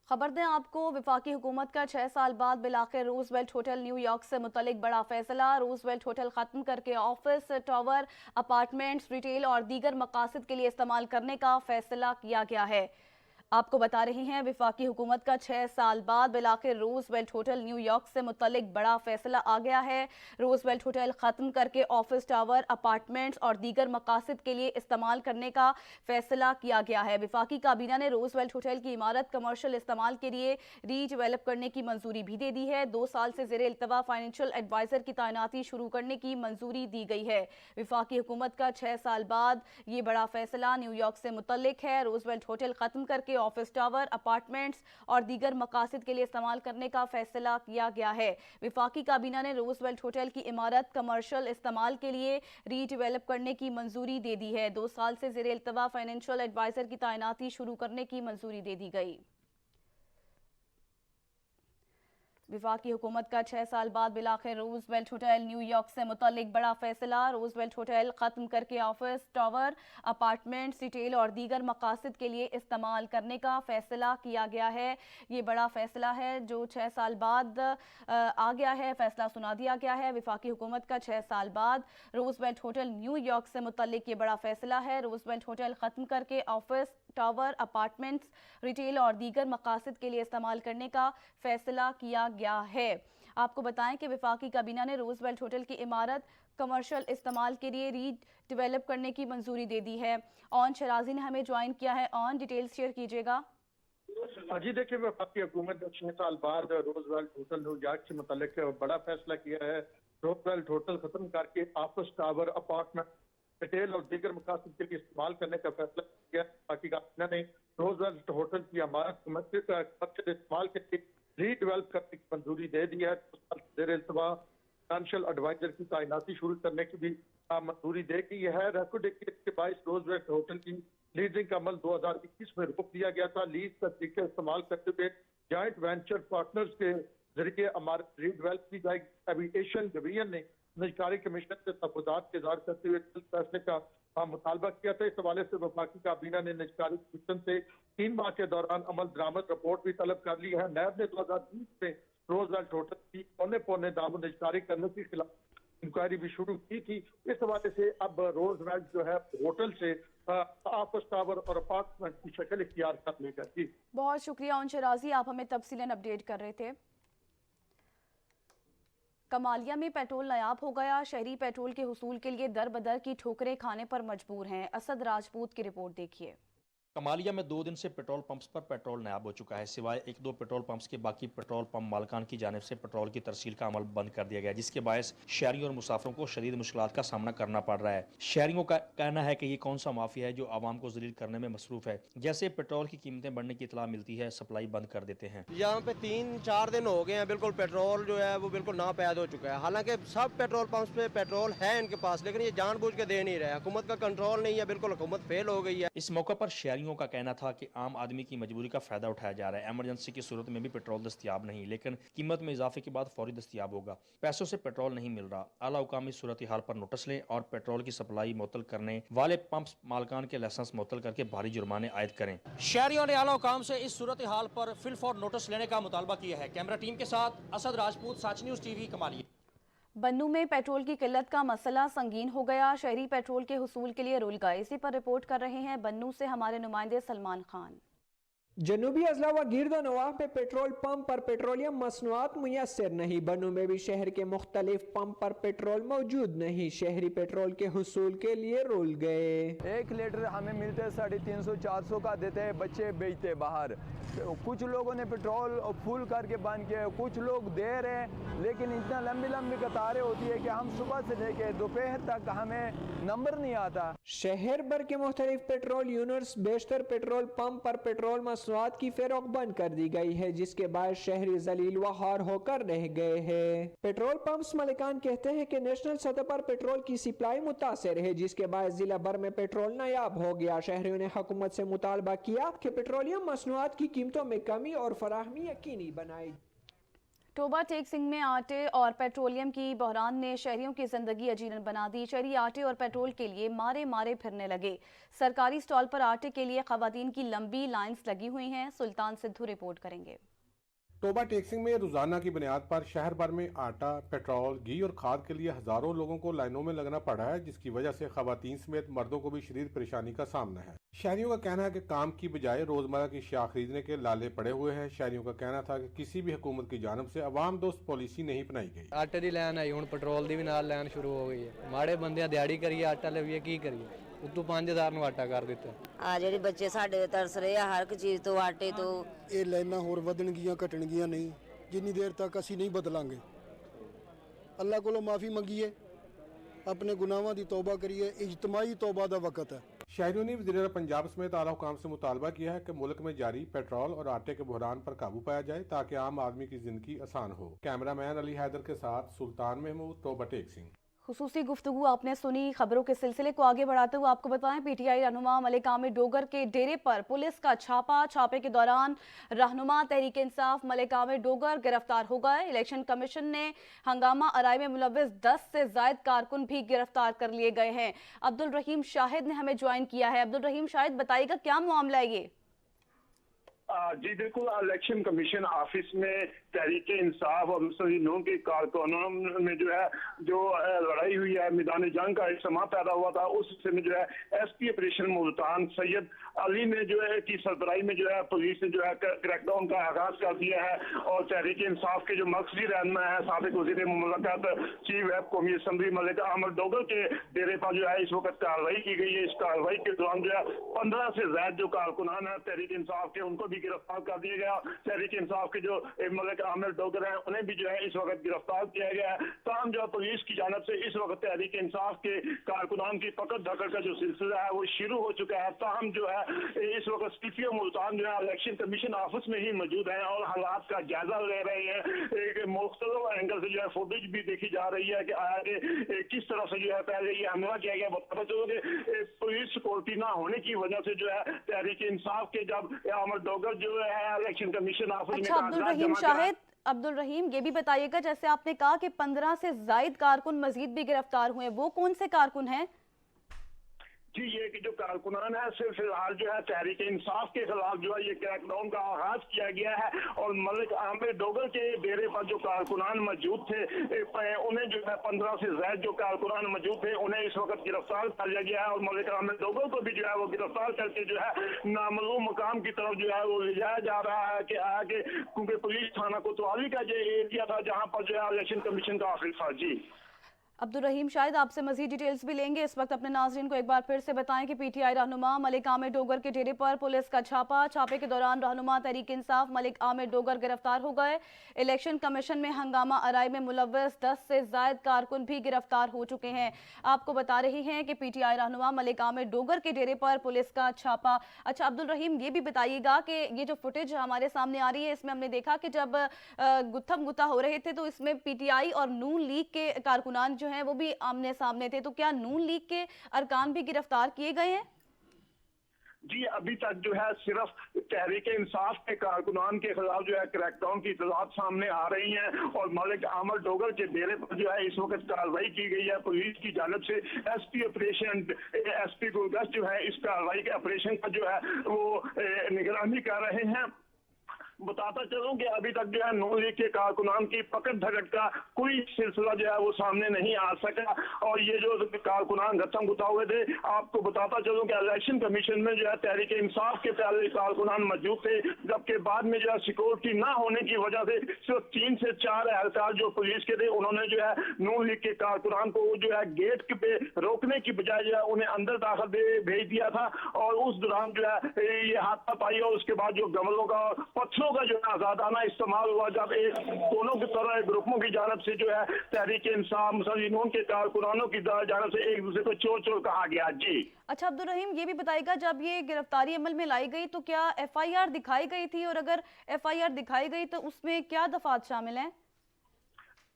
خبر دیں آپ کو، وفاقی حکومت کا 6 سال بعد بالآخر روز ویلٹ ہوٹل نیو یارک سے متعلق بڑا فیصلہ۔ روز ویلٹ ہوٹل ختم کر کے آفس ٹاور، اپارٹمنٹس، ریٹیل اور دیگر مقاصد کے لیے استعمال کرنے کا فیصلہ کیا گیا ہے۔ آپ کو بتا رہے ہیں، وفاقی حکومت کا 6 سال بعد بالآخر روز ویلٹ ہوٹل نیو یارک سے متعلق بڑا فیصلہ آ گیا ہے۔ روز ویلٹ ہوٹل ختم کر کے آفس ٹاور، اپارٹمنٹس اور دیگر مقاصد کے لیے استعمال کرنے کا فیصلہ کیا گیا ہے۔ وفاقی کابینہ نے روز ویلٹ ہوٹل کی عمارت کمرشل استعمال کے لیے ری ڈیولپ کرنے کی منظوری بھی دے دی ہے۔ 2 سال سے زیر التواء فائنینشل ایڈوائزر کی تعیناتی شروع کرنے کی منظوری دی گئی ہے۔ وفاقی حکومت کا 6 سال بعد یہ بڑا فیصلہ نیو یارک سے متعلق ہے۔ روز ویلٹ ہوٹل ختم کر کے آفس ٹاور، اپارٹمنٹس اور دیگر مقاصد کے لیے استعمال کرنے کا فیصلہ کیا گیا ہے۔ وفاقی کابینہ نے روز ویلٹ ہوٹل کی عمارت کمرشل استعمال کے لیے ری ڈیولپ کرنے کی منظوری دے دی ہے۔ 2 سال سے زیر التواء فائنینشل ایڈوائزر کی تعیناتی شروع کرنے کی منظوری دے دی گئی۔ وفاقی حکومت کا 6 سال بعد بالآخر روز ویلٹ ہوٹل نیو یارک سے متعلق بڑا فیصلہ۔ روز ویلٹ ہوٹل ختم کر کے آفس ٹاور، اپارٹمنٹس، ریٹیل اور دیگر مقاصد کے لیے استعمال کرنے کا فیصلہ کیا گیا ہے۔ یہ بڑا فیصلہ ہے جو 6 سال بعد آ گیا ہے، فیصلہ سنا دیا گیا ہے۔ وفاقی حکومت کا 6 سال بعد روز ویلٹ ہوٹل نیو یارک سے متعلق یہ بڑا فیصلہ ہے۔ روز ویلٹ ہوٹل ختم کر کے آفس ٹاور، اپارٹمنٹس، ریٹیل اور دیگر مقاصد کے لیے استعمال کرنے کا فیصلہ کیا گیا ہے۔ آپ کو بتائیں کہ وفاقی کابینہ نے روز ویلٹ ہوٹل کی عمارت کمرشل استعمال کے لیے ری ڈیولپ کرنے کی منظوری دے دی ہے۔ اون شرازی نے ہمیں جوائن کیا ہے۔ اون ڈیٹیلز شیئر کیجئے گا۔ جی دیکھیں، وفاقی حکومت نے 6 سال بعد روز ویلٹ ہوٹل نیو یارک سے متعلق بڑا فیصلہ کیا ہے۔ روز ویلٹ ہوٹل ختم کر کے آفس ٹاور، اپارٹمنٹ، ریٹیل اور دیگر مقاصد کے لیے استعمال کرنے کا فیصلہ کیا ہے۔ وفاقی کابینہ نے روز ویلٹ ہوٹل کی عمارت کمرشل استعمال کے لیے ری ڈیولپ کرنے کی منظوری دے دی ہے۔ 2 سال زیر التواء فائنینشل ایڈوائزر کی تعیناتی شروع کرنے کی بھی منظوری دے دی ہے۔ ریکارڈ کے باعث روز ویلٹ ہوٹل کی لیزنگ کا عمل 2021 میں روک دیا گیا تھا۔ لیز کا طریقہ استعمال کرتے ہوئے جوائنٹ وینچر پارٹنرز کے ذریعے عمارت ری ڈیولپ کی جائے گی۔ ایویشن ڈویژن نے نجکاری کمیشن سے تفویضات کے اظہار کرتے ہوئے فیصلے کا مطالبہ کیا تھا۔ اس حوالے سے وفاقی کابینہ نے نجکاری کمیشن سے 3 ماہ کے دوران عمل درآمد رپورٹ بھی طلب کر لی ہے۔ نیب نے 2020 میں روز ویلٹ ہوٹل کی پونے دام نجکاری کرنے کے خلاف انکوائری بھی شروع کی تھی۔ اس حوالے سے اب روز ویلٹ جو ہے ہوٹل سے آفس ٹاور اور اپارٹمنٹ کی شکل اختیار کر لے گا۔ جی بہت شکریہ اون شرازی، آپ ہمیں تفصیلاً اپڈیٹ کر رہے تھے۔ کمالیہ میں پیٹرول نایاب ہو گیا، شہری پیٹرول کے حصول کے لیے در بدر کی ٹھوکریں کھانے پر مجبور ہیں۔ اسد راجپوت کی رپورٹ دیکھیے۔ کمالیہ میں 2 دن سے پیٹرول پمپس پر پیٹرول نایاب ہو چکا ہے، سوائے 1-2 پیٹرول پمپس کے باقی پیٹرول پمپ مالکان کی جانب سے پیٹرول کی ترسیل کا عمل بند کر دیا گیا، جس کے باعث شہریوں اور مسافروں کو شدید مشکلات کا سامنا کرنا پڑ رہا ہے۔ شہریوں کا کہنا ہے کہ یہ کون سا مافیا ہے جو عوام کو ذلیل کرنے میں مصروف ہے۔ جیسے پیٹرول کی قیمتیں بڑھنے کی اطلاع ملتی ہے، سپلائی بند کر دیتے ہیں۔ یہاں پہ 3-4 دن ہو گئے ہیں، بالکل پیٹرول جو ہے وہ بالکل ناپید ہو چکا ہے۔ حالانکہ سب پیٹرول پمپس پہ پیٹرول ہے ان کے پاس، لیکن یہ جان بوجھ کے دے نہیں رہے۔ حکومت کا کنٹرول نہیں ہے، بالکل حکومت فیل ہو گئی ہے۔ اس موقع پر شہریوں کا کہنا تھا کہ عام آدمی کی مجبوری کا فائدہ اٹھایا جا رہا ہے۔ ایمرجنسی کی صورت میں بھی پیٹرول دستیاب نہیں، لیکن قیمت میں اضافے کے بعد فوری دستیاب ہوگا۔ پیسوں سے پیٹرول نہیں مل رہا۔ اعلیٰ حکام اس صورتحال پر نوٹس لیں اور پیٹرول کی سپلائی معطل کرنے والے پمپس مالکان کے لائسنس معطل کر کے بھاری جرمانے عائد کریں۔ شہریوں نے اعلیٰ حکام سے اس صورتحال پر فی الفور نوٹس لینے کا مطالبہ کیا ہے۔ کیمرہ ٹیم کے ساتھ Asad Rajput, Sach news T V, Kamalia. بنوں میں پیٹرول کی قلت کا مسئلہ سنگین ہو گیا، شہری پیٹرول کے حصول کے لیے رول گئے۔ اسی پر رپورٹ کر رہے ہیں بنوں سے ہمارے نمائندے سلمان خان۔ جنوبی اضلاع و گرد و نواح پہ پیٹرول پمپ پر پیٹرولیم مصنوعات میسر نہیں۔ بنوں میں بھی شہر کے مختلف پمپ پر پیٹرول موجود نہیں، شہری پیٹرول کے حصول کے لیے رول گئے۔ 1 لیٹر ہمیں ملتے 350-400 کا دیتے ہیں، بچے بیچتے باہر۔ کچھ لوگوں نے پیٹرول فل کر کے بند کیا، کچھ لوگ دے رہے ہیں، لیکن اتنا لمبی قطاریں ہوتی ہے کہ ہم صبح سے لے کے دوپہر تک ہمیں نمبر نہیں آتا۔ شہر بھر کے مختلف پیٹرول یونٹس بیشتر پیٹرول پمپ پر پیٹرول مصنوعات کی فروخت بند کر دی گئی ہے، جس کے باعث شہری ذلیل و خوار ہو کر رہ گئے ہیں۔ پیٹرول پمپس مالکان کہتے ہیں کہ نیشنل سطح پر پیٹرول کی سپلائی متاثر ہے، جس کے باعث ضلع بھر میں پیٹرول نایاب ہو گیا۔ شہریوں نے حکومت سے مطالبہ کیا کہ پیٹرولیم مصنوعات کی قیمتوں میں کمی اور فراہمی یقینی بنائی۔ टोबा टेक सिंह में आटे और पेट्रोलियम की बहरान ने शहरियों की जिंदगी अजीरन बना दी। शहरी आटे और पेट्रोल के लिए मारे मारे फिरने लगे। सरकारी स्टॉल पर आटे के लिए खवातीन की लंबी लाइंस लगी हुई हैं। सुल्तान सिद्धू रिपोर्ट करेंगे। टोबा टेक्सिंग में रोजाना की बुनियाद पर शहर भर में आटा, पेट्रोल, घी और खाद के लिए हजारों लोगों को लाइनों में लगना पड़ा है, जिसकी वजह से खवातीन समेत मर्दों को भी शदीद परेशानी का सामना है। शहरियों का कहना है कि काम की बजाय रोजमर्रा की अशिया खरीदने के लाले पड़े हुए हैं। शहरियों का कहना था कि किसी भी हुकूमत की जानब से अवाम दोस्त पॉलिसी नहीं अपनाई गई। आटे की लैन आई, हुण पेट्रोल की भी नाल लैन शुरू हो गई है। माड़े बंदे दिहाड़ी करिए, आटा लवीए, की करिए, उतों 5000 ਨੂੰ ਆਟਾ ਕਰ ਦਿੱਤਾ। ਆ ਜਿਹੜੇ ਬੱਚੇ ਸਾਡੇ ਤਰਸ ਰਹੇ ਆ ਹਰ ਇੱਕ ਚੀਜ਼ ਤੋਂ, ਆਟੇ ਤੋਂ। ਇਹ ਲਾਈਨਾਂ ਹੋਰ ਵਧਣਗੀਆਂ ਘਟਣਗੀਆਂ ਨਹੀਂ, ਜਿੰਨੀ ਦੇਰ ਤੱਕ ਅਸੀਂ ਨਹੀਂ ਬਦਲਾਂਗੇ। ਅੱਲਾਹ ਕੋਲੋਂ ਮਾਫੀ ਮੰਗੀਏ, अपने गुनाहों की तौबा करिए। इज्तिमाई तौबा का वक्त है। शहरियों ने वज़ीर पंजाब समेत आला हुकाम से मुतालबा किया है कि मुल्क में जारी पेट्रोल और आटे के बहरान पर काबू पाया जाए ताकि आम आदमी की जिंदगी आसान हो। कैमरामैन अली हैदर के साथ सुल्तान महमूद, टोबा टेक सिंह। खुसूसी गुफ्तगू आपने सुनी। खबरों के सिलसिले को आगे बढ़ाते हुए आपको बताएं, पीटीआई रहनुमा मलिक आमिर डोगर के डेरे पर पुलिस का छापे के दौरान रहनुमा तहरीक इंसाफ मलिक आमिर डोगर गिरफ्तार हो गए। इलेक्शन कमीशन ने हंगामा आराई में मुलव्विस 10 से जायद कारकुन भी गिरफ्तार कर लिए गए हैं। अब्दुल रहीम शाहिद ने हमें ज्वाइन किया है। अब्दुल रहीम शाहिद, बताइएगा क्या मामला है ये? जी बिल्कुल, इलेक्शन कमीशन ऑफिस में तहरीक इंसाफ और मुस्लिम के कारकुनों में जो लड़ाई हुई है, मैदान जंग का एक समा पैदा हुआ था, उस में एसपी ऑपरेशन मुल्तान सैयद अली ने की सरबराही में पुलिस ने क्रैकडाउन का आगाज कर दिया है। और तहरीक इंसाफ के जो मर्कजी रहनुमा है, साबिक वज़ीर मुमलकत चीफ व्हिप कौमी असम्बली मलिक आमिर डोगर के डेरे पर इस वक्त कार्रवाई की गई है। इस कार्रवाई के दौरान 15 से ज्यादा जो कारकुनान है तहरीक इंसाफ के, उनको भी गिरफ्तार कर दिया गया। तहरीक इंसाफ के जो मलिक आमिर डोगर हैं, उन्हें भी इस वक्त गिरफ्तार किया गया है। तमाम पुलिस की जानब से इस वक्त तहरीक इंसाफ के कारकुनान की पकड़ धकड़ का जो सिलसिला है वो शुरू हो चुका है। ताहम इस वक्त speaker Multan election commission office में ही मौजूद है और हालात का जायजा ले रहे हैं। एक मुख्तलिफ एंगल से फुटेज भी देखी जा रही है कि आगे किस तरह से पहले ये हमला किया गया। बताते चलो कि पुलिस सिक्योरिटी ना होने की वजह से तहरीक इंसाफ के जब Aamir Dogar election commission office अच्छा, अब्दुल रहीम ये भी बताइएगा, जैसे आपने कहा कि 15 से जायद कारकुन मजीद भी गिरफ्तार हुए, वो कौन से कारकुन हैं? जी, ये कि जो कारकुनान है सिर्फ फिलहाल तहरीक इंसाफ के खिलाफ ये क्रैकडाउन का आगाज किया गया है। और मलिक आमिर डोगर के डेरे पर जो कारकुनान मौजूद थे, उन्हें 15 से ज्यादा जो कारकुनान मौजूद थे, उन्हें इस वक्त गिरफ्तार कर लिया गया है। और मलिक आमिर डोगर को भी वो गिरफ्तार करके नामालूम मुकाम की तरफ वो ले जाया जा रहा है कि आगे, क्योंकि पुलिस थाना कोतवाली का जो एरिया था जहाँ पर इलेक्शन कमीशन का ऑफिस था। जी अब्दुल रहीम शायद आपसे मजीद डिटेल्स भी लेंगे। इस वक्त अपने नाज़रीन को एक बार फिर से बताएं कि पीटीआई रहनुमा मलिक आमिर डोगर के डेरे पर पुलिस का छापे के दौरान रहनुमा तहरीक इंसाफ मलिक आमिर डोगर गिरफ्तार हो गए। इलेक्शन कमीशन में हंगामा आराई में मुलव्विस 10 से जायद कारकुन भी गिरफ्तार हो चुके हैं। आपको बता रही हैं कि पीटीआई रहनुमा मलिक आमिर डोगर के डेरे पर पुलिस का छापा। अच्छा अब्दुल रहीम, ये भी बताइएगा कि ये जो फुटेज हमारे सामने आ रही है, इसमें हमने देखा कि जब गुत्थम गुत्ता हो रहे थे तो इसमें पीटीआई और नून लीग के कारकुनान हैं वो भी आमने सामने थे। तो क्या नून लीग के अरकान भी गिरफ्तार किए गए हैं? जी, अभी तक सिर्फ तहरीक इंसाफ के कारकुनान के खिलाफ क्रैकडाउन की इतलात सामने आ रही हैं। और मलिक आमिर डोगर के डेरे पर इस वक्त कार्रवाई की गई है पुलिस की जानब से। एसपी गुलगश्त इस कार्रवाई के ऑपरेशन का वो निगरानी कर रहे हैं। बताता चलूं कि अभी तक नून लीग के कारकुनान की पकड़ धकड़ का कोई सिलसिला वो सामने नहीं आ सका। और ये जो कारकुनान गत्थम गुत्ता हुए थे, आपको बताता चलूं कि इलेक्शन कमीशन में तहरीक इंसाफ के पहले कारकुनान मौजूद थे, जबकि बाद में सिक्योरिटी ना होने की वजह से सिर्फ 3 से 4 एहलकार जो पुलिस के थे, उन्होंने नून लीग के कारकुनान को गेट पे रोकने की बजाय उन्हें अंदर दाखिल भेज दिया था। और उस दौरान ये हाथापाई और उसके बाद जो गमलों का पत्थरों का आजादाना इस्तेमाल हुआ, जब दोनों की तरह ग्रुपों की जानब से तहरीक इंसाफ मुस्लिम के कारकुनानों की जानब से एक दूसरे को चोर चोर कहा गया। जी अच्छा अब्दुल रहीम, ये भी बताइएगा, जब ये गिरफ्तारी अमल में लाई गई तो क्या एफआईआर दिखाई गई थी, और अगर एफआईआर दिखाई गई तो उसमें क्या दफात शामिल हैं?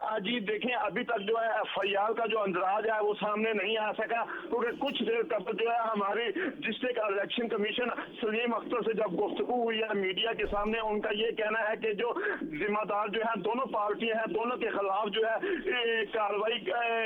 जी देखें, अभी तक जो है एफआईआर का जो अंदराज है वो सामने नहीं आ सका, क्योंकि कुछ देर तक जो है हमारी district election commission Salim Akhtar से जब गुफ्तगू हुई है मीडिया के सामने, उनका ये कहना है कि जो जिम्मेदार जो है दोनों पार्टियां हैं, दोनों के खिलाफ जो है कार्रवाई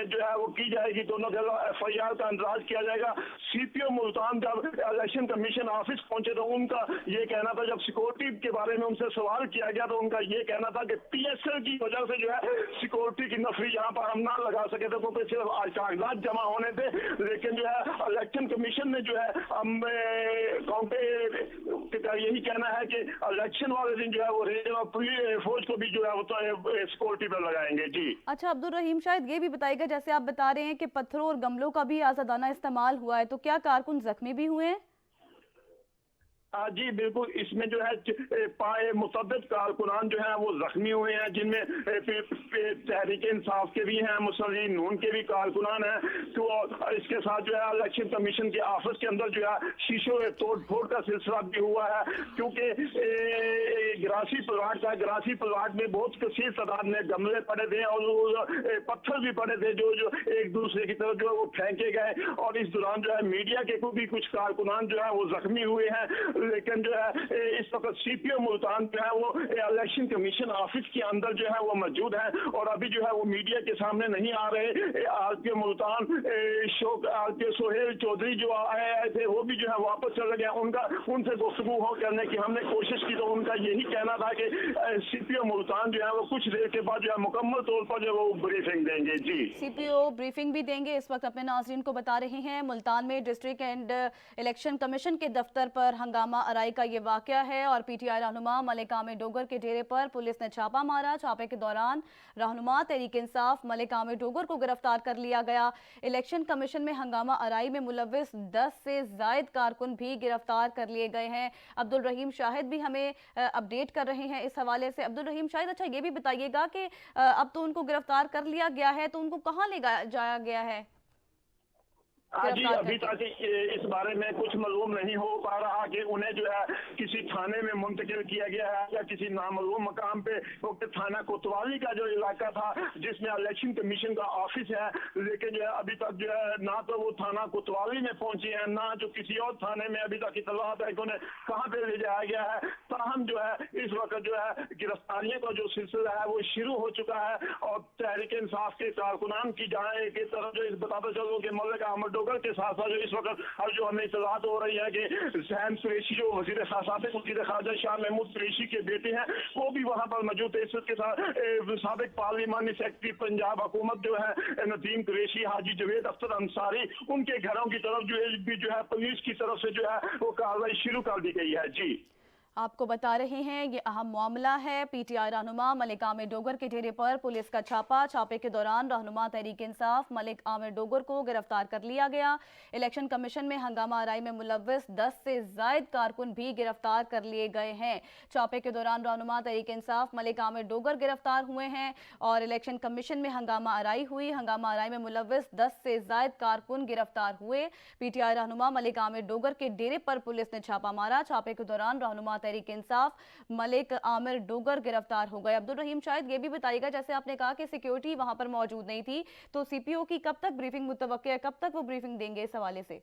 जो है वो की जाएगी, दोनों के खिलाफ एफआईआर का अंदराज किया जाएगा। सीपीओ मुल्तान जब इलेक्शन कमीशन ऑफिस पहुंचे तो उनका ये कहना था, जब सिक्योरिटी के बारे में उनसे सवाल किया गया तो उनका ये कहना था कि पीएसएल की वजह से जो है सिक्योरिटी की नफरी यहाँ पर हम ना लगा सके थे, क्योंकि सिर्फ कागजात जमा होने थे। लेकिन जो है इलेक्शन कमीशन ने जो है यही कहना है कि इलेक्शन वाले दिन जो है वो रीजनल फौज को भी जो है वो सिक्योरिटी पर लगाएंगे। जी अच्छा अब्दुल रहीम, शायद ये भी बताइएगा, जैसे आप बता रहे हैं कि पत्थरों और गमलों का भी आज़ादाना इस्तेमाल हुआ है, तो क्या कारकुन जख्मी भी हुए हैं? जी बिल्कुल, इसमें जो है पाए मुतअद्दिद कारकुनान जो हैं वो जख्मी हुए हैं, जिनमें तहरीक इंसाफ के भी हैं, मुस्लिम नून के भी कारकुनान हैं। तो इसके साथ जो है इलेक्शन कमीशन के ऑफिस के अंदर जो है शीशों के तोड़ फोड़ का सिलसिला भी हुआ है, क्योंकि ग्रासी प्लाट में बहुत कसीर तादाद में गमले पड़े थे और पत्थर भी पड़े थे जो एक दूसरे की तरफ जो है वो फेंके गए। और इस दौरान जो है मीडिया के भी कुछ कारकुनान जो है वो जख्मी हुए हैं। लेकिन जो है इस वक्त सीपीओ मुल्तान जो है वो इलेक्शन कमीशन ऑफिस के अंदर जो है वो मौजूद है और अभी जो है वो मीडिया के सामने नहीं आ रहे। आरपीओ मुल्तान आरपीओ सोहेल चौधरी जो आए थे वो भी जो है वापस चले गए। उनसे गुफ्तगू करने की हमने कोशिश की तो उनका यही कहना था कि सीपीओ मुल्तान जो है वो कुछ देर के बाद जो है मुकम्मल तौर पर जो वो ब्रीफिंग देंगे। जी सीपीओ ब्रीफिंग भी देंगे। इस वक्त अपने नाज़रीन को बता रहे हैं मुल्तान में डिस्ट्रिक्ट एंड इलेक्शन कमीशन के दफ्तर पर हंगामा आराई का ये वाकया है और पीटीआई रहनुमा मलिक आमिर डोगर के डेरे पर पुलिस ने छापा मारा। छापे के दौरान रहनुमा तहरीक इंसाफ मलिक आमिर डोगर को गिरफ्तार कर लिया गया। इलेक्शन कमीशन में हंगामा आराई में मुलव्विस 10 से जायद कारकुन भी गिरफ्तार कर लिए गए हैं। अब्दुल रहीम शाहिद भी हमें अपडेट कर रहे हैं इस हवाले से। अब्दुल रहीम शाहिद, अच्छा ये भी बताइएगा कि अब तो उनको गिरफ्तार कर लिया गया है, तो उनको कहाँ ले जाया गया है? जी अभी तक इस बारे में कुछ मालूम नहीं हो पा रहा कि उन्हें जो है किसी थाने में मुंतकिल किया गया है या किसी नामालूम मकाम पे, क्योंकि थाना कोतवाली का जो इलाका था जिसमें इलेक्शन कमीशन का ऑफिस है, लेकिन जो है अभी तक जो है ना तो वो थाना कोतवाली में पहुंची है ना जो किसी और थाने में अभी तक इतलात है कि उन्हें कहाँ पे ले जाया गया है। ताहम जो है इस वक्त जो है गिरफ्तारियों का जो सिलसिला है वो शुरू हो चुका है और तहरीक इंसाफ के कारकुनान की जाए की तरफ जो बताते चलो कि मलिक आमिर के साथ साथ जो इस वक्त अब जो हमें इतलात हो रही है कि जैन कुरैशी जो वजीर खारजा शाह महमूद कुरैशी के बेटे हैं वो भी वहां पर मौजूद है। इसके साथ साबिक पार्लिमानी सेक्रेटरी पंजाब हुकूमत जो है नदीम कुरैशी, हाजी जवेद अख्तर अंसारी, उनके घरों की तरफ जो है पुलिस की तरफ से जो है वो कार्रवाई शुरू कर दी गई है। जी आपको बता रहे हैं ये अहम मामला है। पीटीआई रहनुमा मलिक आमिर डोगर के डेरे पर पुलिस का छापे के दौरान रहनुमा तहरीक इंसाफ मलिक आमिर डोगर को गिरफ्तार कर लिया गया। इलेक्शन कमीशन में हंगामा आराई में मुलव्विस 10 से जायद कारकुन भी गिरफ्तार कर लिए गए हैं। छापे के दौरान रहनुमा तहरीक इंसाफ मलिक आमिर डोगर गिरफ्तार हुए हैं और इलेक्शन कमीशन में हंगामा आराई हुई। हंगामा आराई में मुलव्विस 10 से जायद कारकुन गिरफ्तार हुए। पीटीआई रहनुमा मलिक आमिर डोगर के डेरे पर पुलिस ने छापा मारा। छापे के दौरान रहनुमा तहरीक इंसाफ मलिक आमिर डोगर गिरफ्तार हो गए। अब्दुल रहीम शायद ये भी बताइएगा, जैसे आपने कहा कि सिक्योरिटी वहां पर मौजूद नहीं थी, तो सीपीओ की कब तक ब्रीफिंग मुतवक्किल है, कब तक वो ब्रीफिंग देंगे इस हवाले से?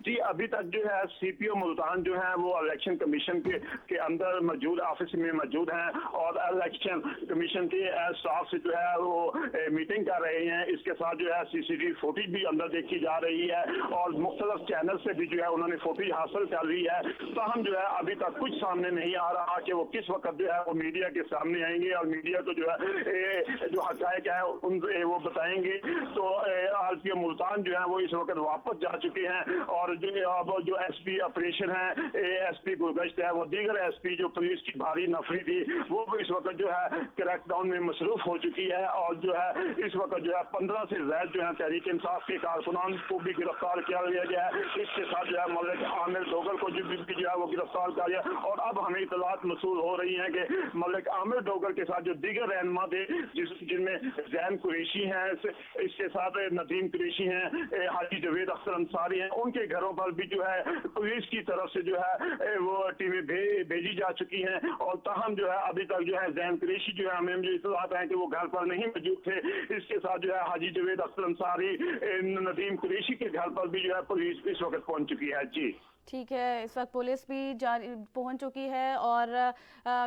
जी अभी तक जो है सीपीओ मुल्तान जो है वो इलेक्शन कमीशन के अंदर मौजूद ऑफिस में मौजूद हैं और इलेक्शन कमीशन के स्टाफ से जो है वो मीटिंग कर रहे हैं। इसके साथ जो है सीसीटीवी फुटेज भी अंदर देखी जा रही है और मुख्तलिफ चैनल से भी जो है उन्होंने फुटेज हासिल कर ली है। तो हम जो है अभी तक कुछ सामने नहीं आ रहा कि वो किस वक्त जो है वो मीडिया के सामने आएंगे और मीडिया को जो है जो हक़ाइक़ है उन वो बताएंगे। तो आरपीओ मुल्तान जो है वो इस वक्त वापस जा चुके हैं और जो एसपी ऑपरेशन है, एसपी गुलगश्त है, वो दीगर एसपी जो पुलिस की भारी नफरी थी वो भी इस वक्त जो है क्रैकडाउन में मसरूफ हो चुकी है और जो है इस वक्त जो है 15 से ज्यादा जो है तहरीक इंसाफ के कारकुनान को भी गिरफ्तार किया गया है। इसके साथ जो है मलिक आमिर डोगर को जो है वो गिरफ्तार किया गया और अब हमें इतलात मसूल हो रही है कि मलिक आमिर डोगर के साथ जो दीगर रहनुमा थे जिनमें जैन कुरैशी हैं, इसके साथ नदीम कुरैशी हैं, हाजी जवेद अख्तर अंसारी हैं, उनके घरों पर भी जो है पुलिस की तरफ से जो है वो टीमें भेजी जा चुकी हैं, और ताहम जो है अभी तक जो है जैन कुरैशी जो है हमें जो इत्तलात है कि वो घर पर नहीं मौजूद थे। इसके साथ जो है हाजी जवेद अख्तर अंसारी, नदीम कुरैशी के घर पर भी जो है पुलिस इस वक्त पहुंच चुकी है। जी ठीक है, इस वक्त पुलिस भी पहुंच चुकी है और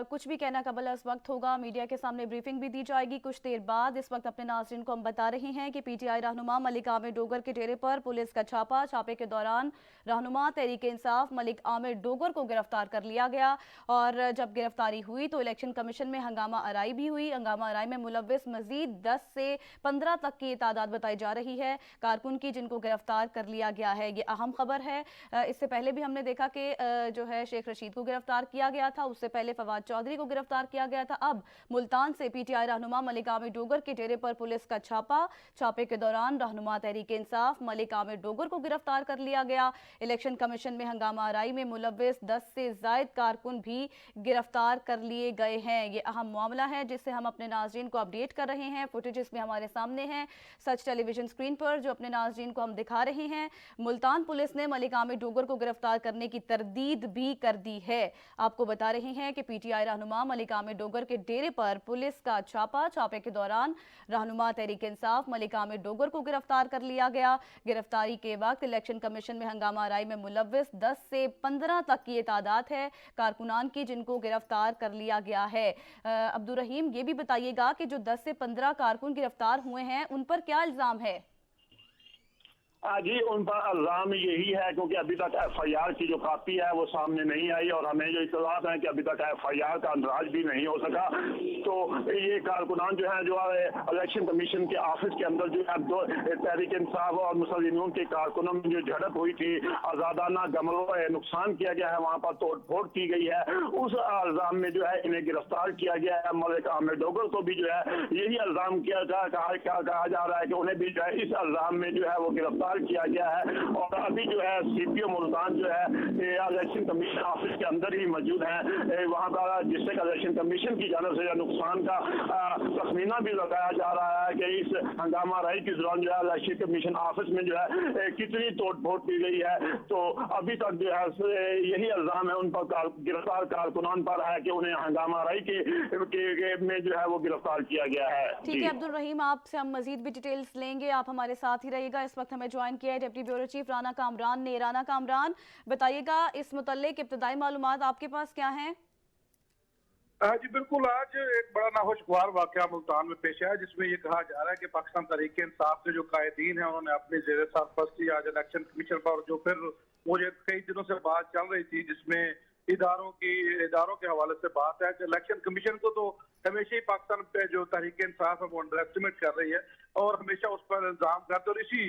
कुछ भी कहना कबल इस वक्त होगा। मीडिया के सामने ब्रीफिंग भी दी जाएगी कुछ देर बाद। इस वक्त अपने नाज़रीन को हम बता रहे हैं कि पीटीआई रहनुमा मलिक आमिर डोगर के डेरे पर पुलिस का छापे के दौरान रहनुमा तहरीक इंसाफ मलिक आमिर डोगर को गिरफ्तार कर लिया गया, और जब गिरफ्तारी हुई तो इलेक्शन कमीशन में हंगामा आराई भी हुई। हंगामा आराई में मुलव्विस मजीद 10 से 15 तक की तादाद बताई जा रही है कारकुन की, जिनको गिरफ्तार कर लिया गया है। ये अहम खबर है। इससे पहले भी हमने देखा कि जो है शेख रशीद को गिरफ्तार किया गया था, उससे पहले फवाद चौधरी को गिरफ्तार किया गया था। अब मुल्तान से पीटीआई रहनुमा मलिक आमिर डोगर के डेरे पर पुलिस का छापे के दौरान रहनुमा तहरीक इंसाफ मलिक आमिर डोगर को गिरफ्तार कर लिया गया। इलेक्शन कमीशन में हंगामा आराई में मुलव्विस 10 से जायद कारकुन भी गिरफ्तार कर लिए गए हैं। ये अहम मामला है जिससे हम अपने नाज़रीन को अपडेट कर रहे हैं। फुटेज इसमें हमारे सामने है सच टेलीविजन स्क्रीन पर, जो अपने नाज़रीन को हम दिखा रहे हैं। मुल्तान पुलिस ने मलिक आमिर डोगर को गिरफ्तार करने की तरदीद भी कर दी है। आपको बता रहे हैं कि पीटीआई रहनुमा मलिक आमिर डोगर के डेरे पर पुलिस का छापे के दौरान रहनुमा तहरीक इंसाफ मलिक आमिर डोगर को गिरफ्तार कर लिया गया। गिरफ्तारी के वक्त इलेक्शन कमीशन में हंगामा आराई में मुलव्विस 10 से 15 तक की तादाद है कारकुनान की, जिनको गिरफ्तार कर लिया गया है। अब्दुल रहीम, ये भी बताइएगा कि जो 10 से 15 कारकुन गिरफ्तार हुए हैं उन पर क्या इल्जाम है? जी, उन पर इल्जाम यही है क्योंकि अभी तक एफआईआर की जो कापी है वो सामने नहीं आई, और हमें जो इत्तलात है कि अभी तक एफआईआर का अंदराज भी नहीं हो सका। तो ये कारकुनान जो है जो इलेक्शन कमीशन के ऑफिस के अंदर जो है दो तहरीक इंसाफ और मुसलिमून के कारकुनों में जो झड़प हुई थी, आज़ादाना गमलों नुकसान किया गया है, वहाँ पर तोड़ फोड़ की गई है, उस इल्जाम में जो है इन्हें गिरफ्तार किया गया है। मलिक आमिर डोगर को भी जो है यही इल्जाम कहा जा रहा है कि उन्हें भी जो है इस इल्जाम में जो है वो गिरफ्तार किया गया है। और अभी जो है सीपीओ मुल्तान जो है इलेक्शन कमीशन ऑफिस के अंदर ही मौजूद है। वहाँ पर डिस्ट्रिक्ट इलेक्शन कमीशन की जानिब से नुकसान का तखमीना भी लगाया जा रहा है कि इस हंगामा आराई के दौरान जो है इलेक्शन कमीशन ऑफिस में जो है कितनी तोड़ फोड़ की गई है। तो अभी तक जो है यही इल्जाम है उन पर गिरफ्तार कारकुनान पर है कि उन्हें हंगामा आराई के में जो है वो गिरफ्तार किया गया है। ठीक है अब्दुल रहीम, आपसे हम मजीद भी डिटेल्स लेंगे, आप हमारे साथ ही रहिएगा। इस वक्त हमें ज्वाइन किया है deputy bureau chief Rana Kamran ने। राना कामरान, बताइएगा इस मुतल्लिक इब्तदाई मालूमात आपके पास क्या हैं? जी बिल्कुल, आज एक बड़ा नाखुशगवार वाकया मुल्तान में पेश आया जिसमें ये कहा जा रहा है कि पाकिस्तान तहरीक इंसाफ के जो कायदीन हैं उन्होंने अपनी जेर सरपरस्ती आज इलेक्शन कमीशन पर, जो फिर मुझे कई दिनों से बात चल रही थी जिसमें इदारों के हवाले से बात है कि इलेक्शन कमीशन को तो हमेशा ही पाकिस्तान पे जो तहरीक इंसाफ है वो अंडर एस्टिमेट कर रही है और हमेशा उस पर इल्जाम करते, और इसी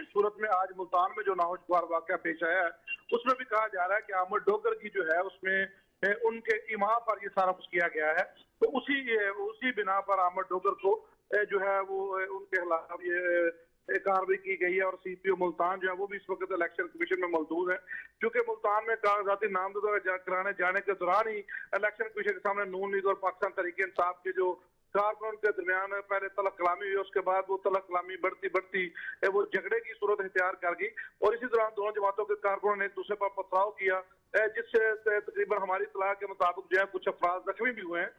सूरत में आज मुल्तान में जो नाखुशगवार वाकया पेश आया है उसमें भी कहा जा रहा है कि आमिर डोगर की जो है उसमें उनके इमा पर ये सारा कुछ किया गया है। तो उसी बिना पर आमिर डोगर को जो है वो उनके खिलाफ ये कार्रवाई की गई है, और सीपीओ मुल्तान जो है वो भी इस वक्त इलेक्शन कमीशन में मौजूद है, क्योंकि मुल्तान में कागजाती नामजदगी कराने जाने के दौरान ही इलेक्शन कमीशन के सामने नून लीग और पाकिस्तान तहरीक इंसाफ के जो कारकुन के दरमियान पहले तलक कलामी हुई, उसके बाद वो तलक कलामी बढ़ती वो झगड़े की सूरत इख्तियार कर गई, और इसी दौरान दोनों जमातों के कारकुनों ने एक दूसरे पर पथराव किया, जिससे तकरीबन हमारी इत्तला के मुताबिक जो है कुछ अफराद जख्मी भी हुए हैं।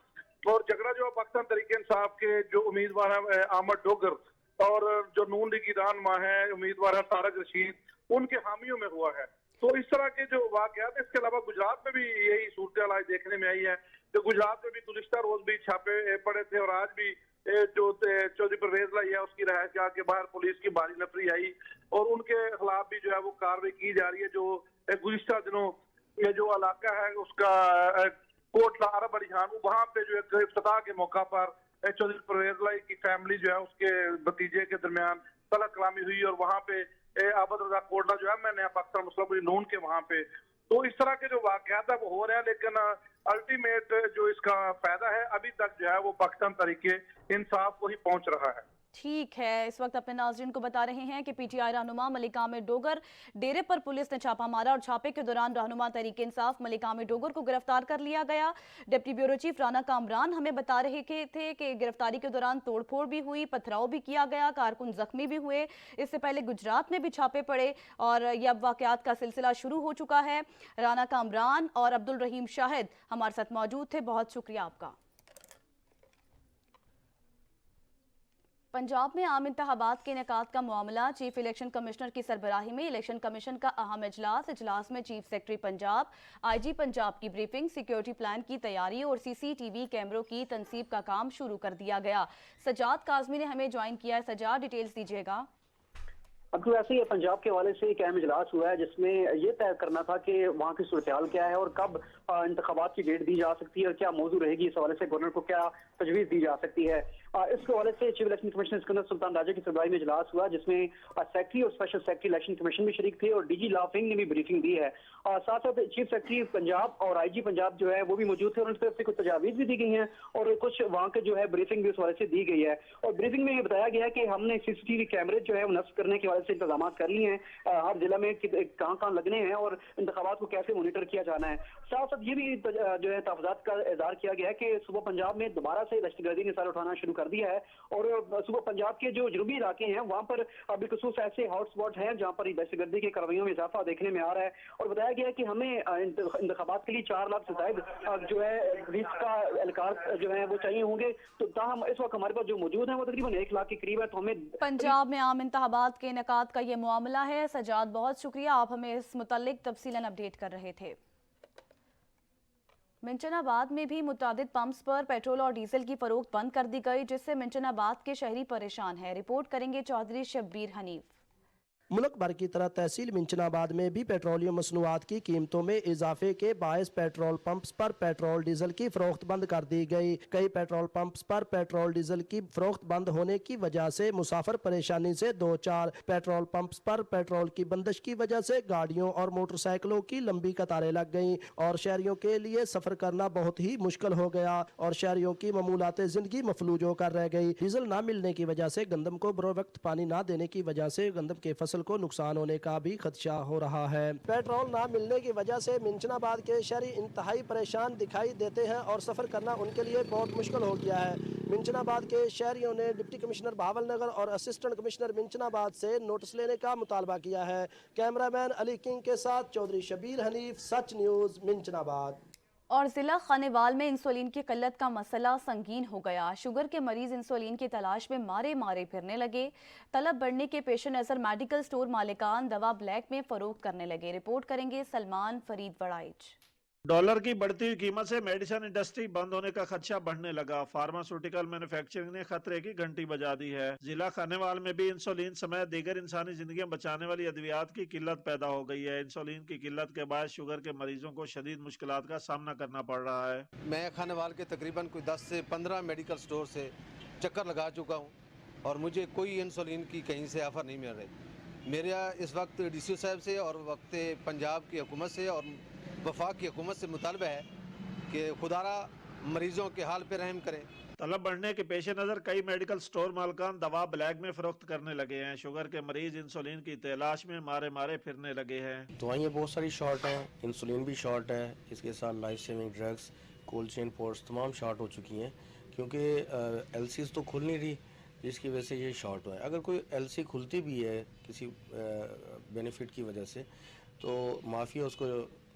और झगड़ा जो है पाकिस्तान तहरीक इंसाफ के जो उम्मीदवार है आमिर डोगर और जो नून लीगी रहनुमा है उम्मीदवार है तारक रशीद, उनके हामियों में हुआ है। तो इस तरह के जो वाकयात, इसके अलावा गुजरात में भी यही सूरत आज देखने में आई है। तो गुजरात में भी गुज़िश्ता रोज भी छापे पड़े थे, और आज भी जो चौधरी परवेज लाई है उसकी रहायशगाह के बाहर पुलिस की भारी नफरी आई, और उनके खिलाफ भी जो है वो कार्रवाई की जा रही है। जो गुज़िश्ता दिनों ये जो इलाका है उसका कोटला अरब अलीहान, वहाँ पे जो है इफ्तिताह के मौका पर चौधरी परवेज लाई की फैमिली जो है उसके भतीजे के दरमियान तलक कलामी हुई, और वहाँ पे आबद रजा कोटला जो है मैं नया पाकिस्तान मुस्लिम लीग नून के वहाँ पे। तो इस तरह के जो वाकयात है वो हो रहे हैं, लेकिन अल्टीमेट जो इसका फायदा है अभी तक जो है वो पाकिस्तान तहरीक इंसाफ को ही पहुंच रहा है। ठीक है, इस वक्त अपने नाज़रीन को बता रहे हैं कि पीटीआई रहनुमा मलिक आमिर डोगर डेरे पर पुलिस ने छापा मारा और छापे के दौरान रहनुमा तहरीक इंसाफ मलिक आमिर डोगर को गिरफ्तार कर लिया गया। Deputy bureau chief Rana Kamran हमें बता रहे थे कि गिरफ्तारी के दौरान तोड़फोड़ भी हुई, पथराव भी किया गया, कारकुन जख्मी भी हुए। इससे पहले गुजरात में भी छापे पड़े और ये अब वाकयात का सिलसिला शुरू हो चुका है। राना कामरान और अब्दुल रहीम शाहिद हमारे साथ मौजूद थे, बहुत शुक्रिया आपका। पंजाब में आम इंतखाबात के इनेकाद का मामला, चीफ इलेक्शन कमिश्नर की सरबराही में इलेक्शन कमीशन का अहम इजलास में chief secretary Punjab, IG Punjab की ब्रीफिंग, सिक्योरिटी प्लान की तैयारी और सीसीटीवी कैमरों की तनसीब का काम शुरू कर दिया गया। सजाद काजमी ने हमें ज्वाइन किया है। सजाद, डिटेल्स दीजिएगा। अब तो ऐसे ही पंजाब के हवाले से एक अहम इजलास हुआ है जिसमें ये तय करना था कि वहाँ की सूरत-ए-हाल क्या है और कब इंतखाबात की डेट दी जा सकती है और क्या मौजू रहेगी। इस हवाले से गवर्नर को क्या तजवीज़ दी जा सकती है। इस हवाले से chief election commissioner Sikandar Sultan Raja की सरबराही में इजलास हुआ जिसमें सेक्रेटरी और स्पेशल सेक्रेटरी इलेक्शन कमीशन भी शरीक थे और डीजी लॉ विंग ने भी ब्रीफिंग दी है। साथ साथ चीफ सेक्रेटरी पंजाब और आईजी पंजाब जो है वो भी मौजूद थे और उनकी तरफ से कुछ तजावीज़ भी दी गई हैं और कुछ वहाँ के जो है ब्रीफिंग भी उस हवाले से दी गई है। और ब्रीफिंग में ये बताया गया है कि हमने सीसीटीवी कैमरे जो है वो नस्ब करने के हवाले से इंतजाम कर लिए हैं, हर जिला में कहाँ लगने हैं और इंतखाबात को कैसे मॉनिटर किया जाना है। साथ साथ ये भी जो है तहफ़्ज़ात का इज़हार किया गया है कि सुबह पंजाब में दोबारा से दहशतगर्दी ने सर उठाना शुरू कर दिया है और सुबह पंजाब के जो जनूबी इलाके हैं वहाँ पर बिलखुसूस ऐसे हॉटस्पॉट हैं जहाँ पर दहशतगर्दी की कार्रवाइयों में इजाफा देखने में आ रहा है। और बताया गया है कि हमें इंतखाबात के लिए 4 लाख से ज़ायद जो है पुलिस का एहलकार जो है वो चाहिए होंगे। तो ताहम इस वक्त हमारे पास जो मौजूद है वो तकरीबन 1 लाख के करीब है। तो हमें पंजाब में आम इंतखाबात के इनेकाद का ये मामला है। सजाद, बहुत शुक्रिया, आप हमें इस मुतालिक तफसीलन अपडेट कर रहे थे। मिंचनाबाद में भी मुतादिद पंप्स पर पेट्रोल और डीजल की फरोख्त बंद कर दी गई जिससे मिंचनाबाद के शहरी परेशान है। रिपोर्ट करेंगे चौधरी शब्बीर हनीफ। मुल्क भर की तरह तहसील मिंचनाबाद में भी पेट्रोलियम मसनूआत की कीमतों में इजाफे के बायस पेट्रोल पंप्स पर पेट्रोल डीजल की फरोख्त बंद कर दी गई। कई पेट्रोल पंप्स पर पेट्रोल डीजल की फरोख्त बंद होने की वजह से मुसाफिर परेशानी से दो चार। पेट्रोल पंप्स पर पेट्रोल की बंदिश की वजह से गाड़ियों और मोटरसाइकिलों की लंबी कतारें लग गईं और शहरियों के लिए सफर करना बहुत ही मुश्किल हो गया और शहरियों की मामूलात जिंदगी मफलूज होकर रह गई। डीजल न मिलने की वजह से गंदम को बरो वक्त पानी न देने की वजह से गंदम के फसल को नुकसान होने का भी खदशा हो रहा है। पेट्रोल ना मिलने की वजह से मिंचनाबाद के शहरी इंतहाई परेशान दिखाई देते हैं और सफर करना उनके लिए बहुत मुश्किल हो गया है। मिंचनाबाद के शहरियों ने डिप्टी कमिश्नर बहावलनगर और असिस्टेंट कमिश्नर मिंचनाबाद से नोटिस लेने का मुतालबा किया है। कैमरामैन अली किंग के साथ चौधरी शबीर हनीफ, सच न्यूज, मिंचनाबाद। और जिला खानेवाल में इंसुलिन की किल्लत का मसला संगीन हो गया। शुगर के मरीज इंसुलिन की तलाश में मारे मारे फिरने लगे। तलब बढ़ने के पेश नज़र मेडिकल स्टोर मालिकान दवा ब्लैक में फरोख्त करने लगे। रिपोर्ट करेंगे सलमान फरीद वड़ाइच। डॉलर की बढ़ती हुई कीमत से मेडिसिन इंडस्ट्री बंद होने का खदशा बढ़ने लगा। फार्मास्यूटिकल मैन्युफैक्चरिंग ने खतरे की घंटी बजा दी है। जिला खानेवाल में भी इंसुलिन समेत दीगर इंसानी जिंदगियां बचाने वाली अद्वियात की किल्लत पैदा हो गई है। इंसुलिन की किल्लत के बाद शुगर के मरीजों को शदीद मुश्किलात का सामना करना पड़ रहा है। मैं खानेवाल के तकरीबन कोई 10 से 15 मेडिकल स्टोर से चक्कर लगा चुका हूँ और मुझे कोई इंसुलिन की कहीं से ऑफर नहीं मिल रही। मेरा इस वक्त डीसी साहब से और वक्त पंजाब की हुकूमत से और वफाक की हुकूमत से मुतालबा है कि खुदारा मरीजों के हाल पे रहम करें। तलब बढ़ने के पेश नज़र कई मेडिकल स्टोर मालकान दवा ब्लैक में फरोख्त करने लगे हैं। शुगर के मरीज इंसुलिन की तलाश में मारे मारे फिरने लगे हैं। दवाइयाँ बहुत सारी शॉर्ट हैं, इंसुलिन भी शॉर्ट है, इसके साथ life saving drugs, cold chain ports तमाम शॉर्ट हो चुकी हैं क्योंकि एलसीज तो खुल नहीं रही जिसकी वजह से ये शॉर्ट हुआ है। अगर कोई एलसी खुलती भी है किसी बेनिफिट की वजह से तो माफिया उसको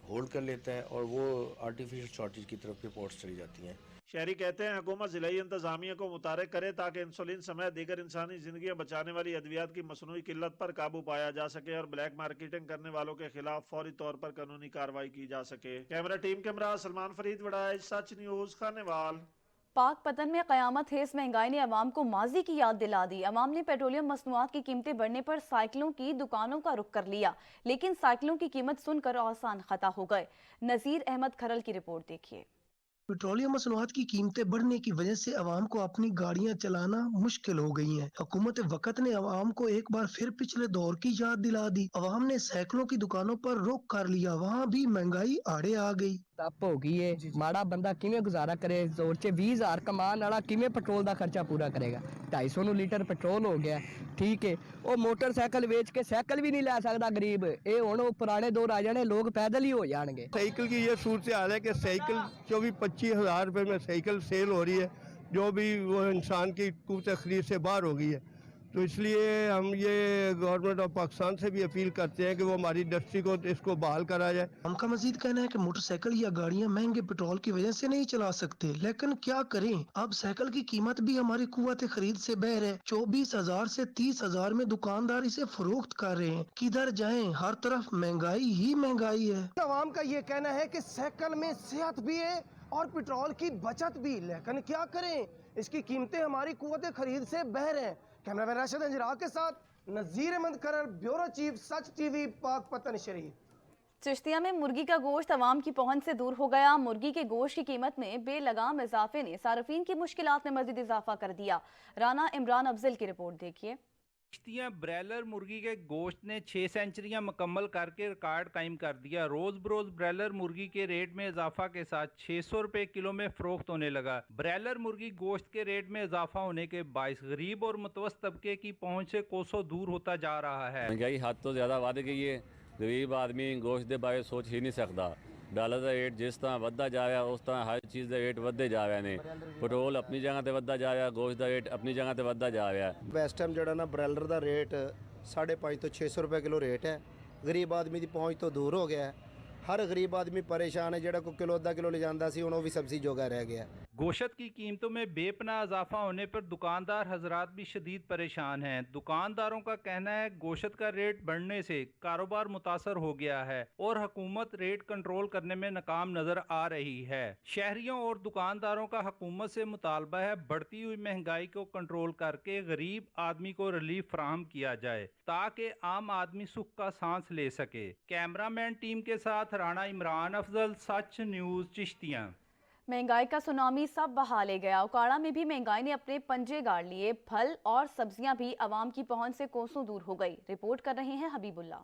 होल्ड कर लेता है और वो आर्टिफिशियल शॉर्टेज की तरफ रिपोर्ट्स चली जाती हैं। शहरी कहते हैं हुकूमत जिलाई इंतजामिया को मुतारिक करे ताकि इंसुलिन समेत दीगर इंसानी जिंदगियां बचाने वाली अद्वियात की मसनूई किल्लत पर काबू पाया जा सके और ब्लैक मार्केटिंग करने वालों के खिलाफ फौरी तौर पर कानूनी कार्रवाई की जा सके। कैमरा टीम के हमरा सलमान फरीद वड़ाइच, सच न्यूज, खानेवाल। पाक पतन में क़यामत हेज़ महंगाई ने अवाम को माजी की याद दिला दी। अवाम ने पेट्रोलियम मसनूआत की कीमतें बढ़ने पर साइकिलों की दुकानों का रुख कर लिया, लेकिन साइकिलों की कीमत सुनकर आसान खता हो गए। नज़ीर अहमद खरल की रिपोर्ट देखिए। पेट्रोलियम मसनूआत की कीमतें बढ़ने की वजह से अवाम को अपनी गाड़ियां चलाना मुश्किल हो गई हैं। हुकूमत वक्त ने अवाम को एक बार फिर पिछले दौर की याद दिला दी। अवाम ने साइकिलों की दुकानों पर रुख कर लिया, वहाँ भी महंगाई आड़े आ गई। ਤਪ ਹੋ ਗਈ ਏ ਮਾੜਾ ਬੰਦਾ ਕਿਵੇਂ ਗੁਜ਼ਾਰਾ ਕਰੇ ਜ਼ੋਰ 'ਚ 20,000 ਕਮਾਉਣ ਵਾਲਾ ਕਿਵੇਂ ਪੈਟਰੋਲ ਦਾ ਖਰਚਾ ਪੂਰਾ ਕਰੇਗਾ 250 ਨੂੰ ਲੀਟਰ ਪੈਟਰੋਲ ਹੋ ਗਿਆ ਠੀਕ ਹੈ ਉਹ ਮੋਟਰਸਾਈਕਲ ਵੇਚ ਕੇ ਸਾਈਕਲ ਵੀ ਨਹੀਂ ਲੈ ਸਕਦਾ ਗਰੀਬ ਇਹ ਹੁਣ ਉਹ ਪੁਰਾਣੇ ਦੌਰ ਆ ਜਾਣੇ ਲੋग पैदल ही हो जाएंगे। साइकिल की ये सूरत हाल है कि साइकिल 24-25 हज़ार रुपये में साइकिल सेल हो रही है जो भी वो इंसान की क़ुव्वत खरीद से बाहर हो गई है। तो इसलिए हम ये गवर्नमेंट ऑफ पाकिस्तान से भी अपील करते हैं कि वो हमारी इंडस्ट्री को इसको बहाल करा जाए। उनका मजीद कहना है कि मोटरसाइकिल या गाड़ियां महंगे पेट्रोल की वजह से नहीं चला सकते लेकिन क्या करें अब साइकिल की कीमत भी हमारी कुव्वत खरीद से बहर है 24,000 से 30,000 में दुकानदार इसे फरोख्त कर रहे हैं किधर जाएं हर तरफ महंगाई ही महंगाई है। आवाम का ये कहना है कि साइकिल में सेहत भी है और पेट्रोल की बचत भी लेकिन क्या करें इसकी कीमतें हमारी कुव्वत खरीद से बहर हैं। कैमरामैन राशिद अंजरा के साथ नजीर अहमद करर ब्यूरो चीफ सच टीवी पाक पतन शरीफ। चिश्तिया में मुर्गी का गोश्त अवाम की पहुंच से दूर हो गया। मुर्गी के गोश्त की कीमत में बेलगाम इजाफे ने सार्फिन की मुश्किलात में मजीद इजाफा कर दिया। राना इमरान अफजल की रिपोर्ट देखिए। चिश्तिया ब्रैलर मुर्गी के गोश्त ने 6 सेंचुरियां मुकम्मल करके रिकॉर्ड कायम कर दिया। रोज बरोज ब्रैलर मुर्गी के रेट में इजाफा के साथ 600 रुपए किलो में फरोख्त होने लगा। ब्रैलर मुर्गी गोश्त के रेट में इजाफा होने के बायस गरीब और मुतवस्त तबके की पहुंच से कोसों दूर होता जा रहा है। महंगाई हद तो ज़्यादा बढ़ गई है। गरीब आदमी गोश्त के बारे सोच ही नहीं सकता। डॉलर का रेट जिस तरह बढ़ता जा रहा उस तरह हर चीज़ का रेट बढ़ते जा रहे हैं। पेट्रोल अपनी जगह पर बढ़ता जा रहा, गोश्त का रेट अपनी जगह पर बढ़ता जा रहा है। इस टाइम जो ना ब्रैलर का रेट 550 तो 600 रुपए किलो रेट है। गरीब आदमी की पहुँच तो दूर हो गया है। हर गरीब आदमी परेशान है जो कोई किलो 1/2 किलो ले जाता सी हुण भी सब्जी जोगा रह गया। गोश्त की कीमतों में बेपनाह इजाफा होने पर दुकानदार हजरात भी शदीद परेशान हैं। दुकानदारों का कहना है गोश्त का रेट बढ़ने से कारोबार मुतासर हो गया है और हुकूमत रेट कंट्रोल करने में नाकाम नजर आ रही है। शहरियों और दुकानदारों का हुकूमत से मुतालबा है बढ़ती हुई महंगाई को कंट्रोल करके गरीब आदमी को रिलीफ फराहम किया जाए ताकि आम आदमी सुख का सांस ले सके। कैमरामैन टीम के साथ राणा इमरान अफजल, सच न्यूज़, चिश्तियाँ। महंगाई का सुनामी सब बहा ले गया। उकाड़ा में भी महंगाई ने अपने पंजे गाड़ लिए। फल और सब्जियां भी आवाम की पहुंच से कोसों दूर हो गई। रिपोर्ट कर रहे हैं हबीबुल्ला।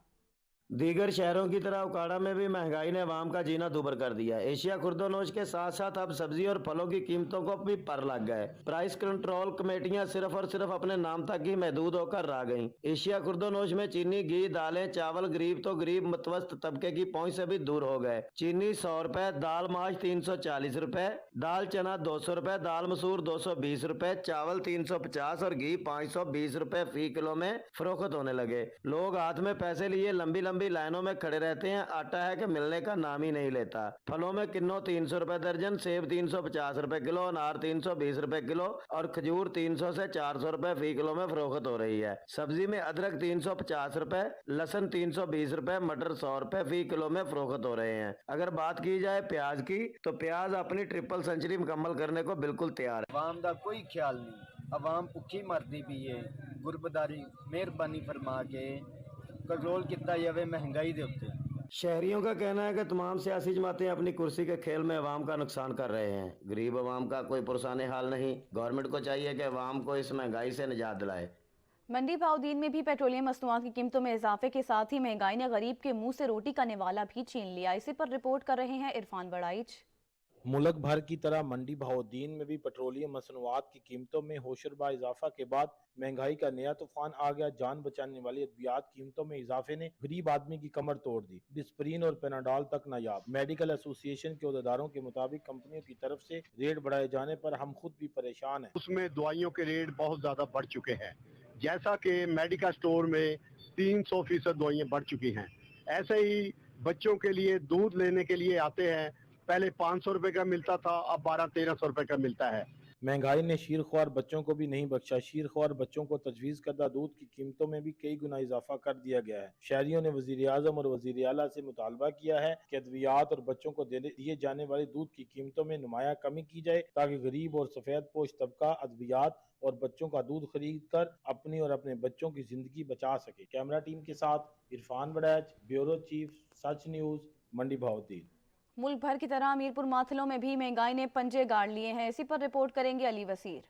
दीगर शहरों की तरह उकाड़ा में भी महंगाई ने अवाम का जीना दुभर कर दिया। एशिया खुर्दोनोश के साथ साथ अब सब्जी और फलों की कीमतों को भी पर लग गए। प्राइस कंट्रोल कमेटियां सिर्फ और सिर्फ अपने नाम तक ही महदूद होकर रह गईं। एशिया खुर्दोनोश में चीनी, घी, दालें, चावल गरीब तो गरीब मुतवस्त तबके की पहुंच से भी दूर हो गए। चीनी 100 रुपए, दाल माश 340 रुपए, दाल चना 200 रुपए, दाल मसूर 220 रुपए, चावल 350 और घी 520 रुपए फी किलो में फरोख्त होने लगे। लोग हाथ में पैसे लिए लंबी लंबी लाइनों में खड़े रहते हैं। आटा है कि मिलने का नाम ही नहीं लेता। फलों में किन्नो 300 रुपए दर्जन, सेब 350 रुपए किलो, अनार 320 रुपए किलो और खजूर 300 से 400 रुपए फी किलो में फरोख्त हो रही है। सब्जी में अदरक 350 रुपए, लहसुन 320 रुपए, मटर 100 रुपए फी किलो में फरोख्त हो रहे हैं। अगर बात की जाए प्याज की तो प्याज अपनी ट्रिपल सेंचुरी मुकम्मल करने को बिल्कुल तैयार है। अवाम का कोई ख्याल नहीं। अवाम भुखी मरदी पई है। गुरबदारी मेहरबानी फरमा के कंट्रोल किया जाए महंगाई के उत्ते। शहरियों का कहना है कि तमाम सियासी जमातें अपनी कुर्सी के खेल में अवाम का नुकसान कर रहे हैं। गरीब अवाम का कोई पुरसाने हाल नहीं। गवर्नमेंट को चाहिए कि अवाम को इस महंगाई से निजात दिलाए। मंडी भावदीन में भी पेट्रोलियम मसनूआत की कीमतों में इजाफे के साथ ही महंगाई ने गरीब के मुंह से रोटी का निवाला भी छीन लिया। इसी पर रिपोर्ट कर रहे हैं इरफान बड़ाइच। मुल्क भर की तरह मंडी भावदीन में भी पेट्रोलियम मसनूआत की कीमतों में होशरबा इजाफा के बाद महंगाई का नया तूफान आ गया। जान बचाने वाली अद्वियात कीमतों में इजाफे ने गरीब आदमी की कमर तोड़ दी। डिस्प्रीन और पेनाडॉल तक नायाब। मेडिकल एसोसिएशन के अहदेदारों के मुताबिक कंपनियों की तरफ से रेट बढ़ाए जाने पर हम खुद भी परेशान हैं। उसमें दवाइयों के रेट बहुत ज्यादा बढ़ चुके हैं। जैसा कि मेडिकल स्टोर में 300% दवाइयाँ बढ़ चुकी हैं, ऐसे ही बच्चों के लिए दूध लेने के लिए आते हैं। पहले 500 रुपए का मिलता था, अब 1200-1300 रुपए का मिलता है। महंगाई ने शीरख्वार बच्चों को भी नहीं बख्शा। शीरख्वार बच्चों को तजवीज़ करदा दूध की कीमतों में भी कई गुना इजाफा कर दिया गया है। शहरियों ने वज़ीर आज़म और वज़ीर आला से मुतालबा किया है कि अद्वियात और बच्चों को दिए जाने वाले दूध की कीमतों में नुमाया कमी की जाए ताकि गरीब और सफ़ेद पोश तबका अद्वियात और बच्चों का दूध खरीद कर अपनी और अपने बच्चों की जिंदगी बचा सके। कैमरा टीम के साथ इरफान बड़ैच, ब्यूरो चीफ, सच न्यूज़, मंडी भावदीन। मुल्क भर की तरह मीरपुर माथलों में भी महंगाई ने पंजे गाड़ लिए हैं। इसी पर रिपोर्ट करेंगे अली वसीर।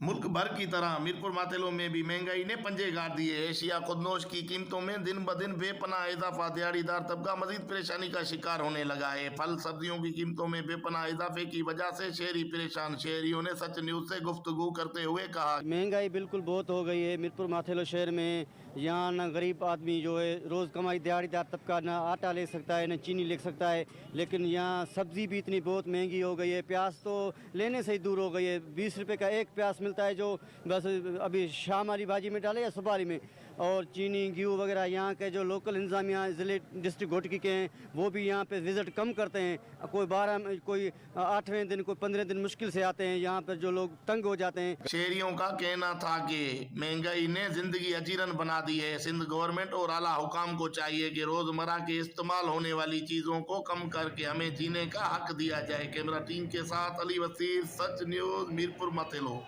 मुल्क भर की तरह मीरपुर मातेलो में भी महंगाई ने पंजे गाड़ दिए। एशिया खुदनोश की कीमतों में दिन ब दिन बेपनाह इजाफा, दिहाड़ीदार तबका मजीद परेशानी का शिकार होने लगा है। फल सब्जियों की कीमतों में बेपनाह इजाफे की वजह से शहरी परेशान। शहरियों ने सच न्यूज से गुफ्तगू करते हुए कहा, महंगाई बिल्कुल बहुत हो गई है मीरपुर माथेलो शहर में। यहाँ ना गरीब आदमी जो है रोज़ कमाई दिहाड़ीदार तबका ना आटा ले सकता है, ना चीनी ले सकता है, लेकिन यहाँ सब्जी भी इतनी बहुत महंगी हो गई है। प्याज तो लेने से ही दूर हो गई है। 20 रुपए का एक प्याज मिलता है जो बस अभी शाम वाली भाजी में डाले या सुबह वाली में। और चीनी गेहूँ वगैरह यहाँ के जो लोकल इंतजामिया ज़िले डिस्ट्रिक्ट घोटकी के हैं वो भी यहाँ पे विज़िट कम करते हैं। कोई 12 कोई 8वें दिन कोई 15 दिन मुश्किल से आते हैं। यहाँ पर जो लोग तंग हो जाते हैं। शहरियों का कहना था कि महंगाई ने जिंदगी अजीरन बना दी है। सिंध गवर्नमेंट और आला हुकाम को चाहिए कि रोजमर्रा के इस्तेमाल होने वाली चीजों को कम करके हमें जीने का हक दिया जाए। कैमरा टीम के साथ अली वसीर, सच न्यूज, मीरपुर मातेलो।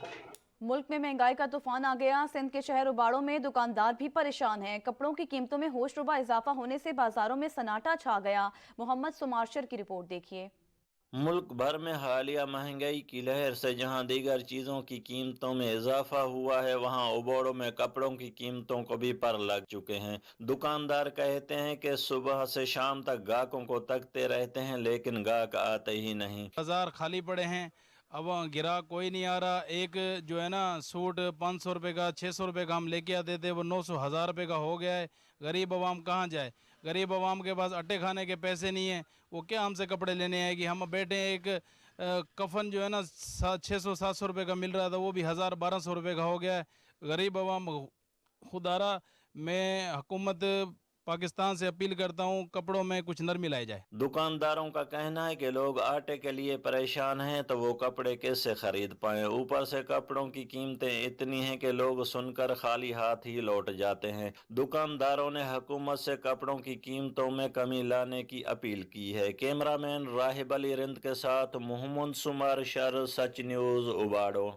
मुल्क में महंगाई का तूफान आ गया। सिंध के शहर उबाड़ों में दुकानदार भी परेशान हैं। कपड़ों की कीमतों में होशरुबा इजाफा होने से बाजारों में सन्नाटा छा गया। मोहम्मद सुमारशर की रिपोर्ट देखिए। मुल्क भर में हालिया महंगाई की लहर से जहां दीगर चीज़ों की कीमतों में इजाफा हुआ है, वहां उबोड़ों में कपड़ों की कीमतों को भी पर लग चुके हैं। दुकानदार कहते हैं कि सुबह से शाम तक गाहकों को तकते रहते हैं, लेकिन गाहक आते ही नहीं। बाजार खाली पड़े हैं, अब गिराक कोई नहीं आ रहा। एक जो है ना सूट 500 रुपये का 600 रुपये का हम लेके आते थे, वो 900 1000 रुपये का हो गया है। गरीब आवाम कहाँ जाए? गरीब आवाम के पास अट्टे खाने के पैसे नहीं हैं, वो क्या हमसे कपड़े लेने आएगी? हम बैठे एक कफन जो है ना 600-700 रुपये का मिल रहा था, वो भी 1000-1200 रुपये का हो गया है। गरीब आवाम खुदारा, मैं हुकूमत पाकिस्तान से अपील करता हूँ कपड़ों में कुछ नरमी लाई जाए। दुकानदारों का कहना है कि लोग आटे के लिए परेशान हैं तो वो कपड़े कैसे खरीद पाएं। ऊपर से कपड़ों की कीमतें इतनी हैं कि लोग सुनकर खाली हाथ ही लौट जाते हैं। दुकानदारों ने हुकूमत से कपड़ों की कीमतों में कमी लाने की अपील की है। कैमरामैन राहिब अली रिंद के साथ मोहम्मद सुमार शर, सच न्यूज, उबाड़ो।